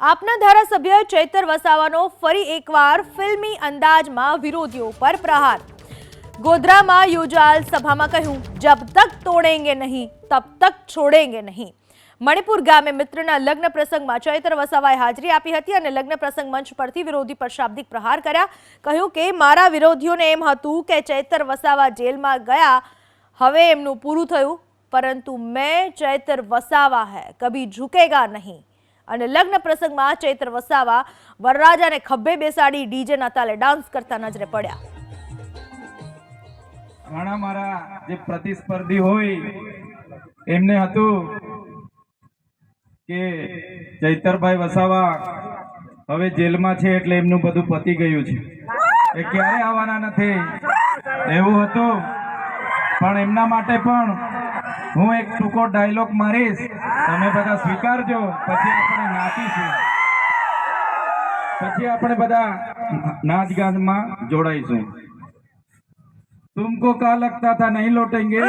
આપના ધારાસભ્ય ચૈતર વસાવાનો ફરી એકવાર ફિલ્મી અંદાજમાં વિરોધીઓ પર પ્રહાર। ગોધરામાં યોજાયેલ સભામાં કહ્યું, જબ તક તોડેંગે નહીં તબ તક છોડેંગે નહીં। મણિપુર ગામે મિત્રના લગ્ન પ્રસંગમાં ચૈતર વસાવાએ હાજરી આપી હતી અને લગ્ન પ્રસંગ મંચ પરથી વિરોધી પર શાબ્દિક પ્રહાર કર્યા। કહ્યું કે મારા વિરોધીઓને એમ હતું કે ચૈતર વસાવા જેલમાં ગયા, હવે એમનું પૂરું થયું, પરંતુ मैं चैतर वसावा है, कभी झुकेगा नहीं। અને લગ્ન પ્રસંગમાં ચૈતર વસાવા વરરાજાને ખભે બેસાડી ડીજેના તાલે ડાન્સ કરતા નજરે પડ્યા। ઘણા મારા જે પ્રતિસ્પર્ધી હોય એમને હતું કે ચૈતરભાઈ વસાવા હવે જેલમાં છે એટલે એમનું બધું પતી ગયું છે, એ ક્યારે આવવાના નથી એવું હતું। પણ એમના માટે પણ હું એક ટૂંકો ડાયલોગ મારીશ, તમે બધા સ્વીકારજો, પછી આપણે નાચીશું, પછી આપણે બધા નાચગાનમાં જોડાઈશું। तुमको क्या लगता था नहीं लौटेंगे,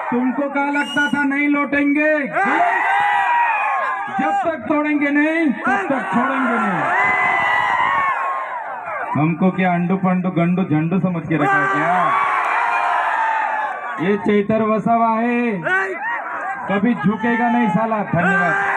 तुमको क्या लगता था नहीं लौटेंगे, जब तक तोड़ेंगे नहीं तब तक छोड़ेंगे नहीं। हमको क्या अंडू पंडू गंडू झंडू समझ के रखा क्या? ये चैतर वसावा है, कभी झुकेगा नहीं साला। धन्यवाद।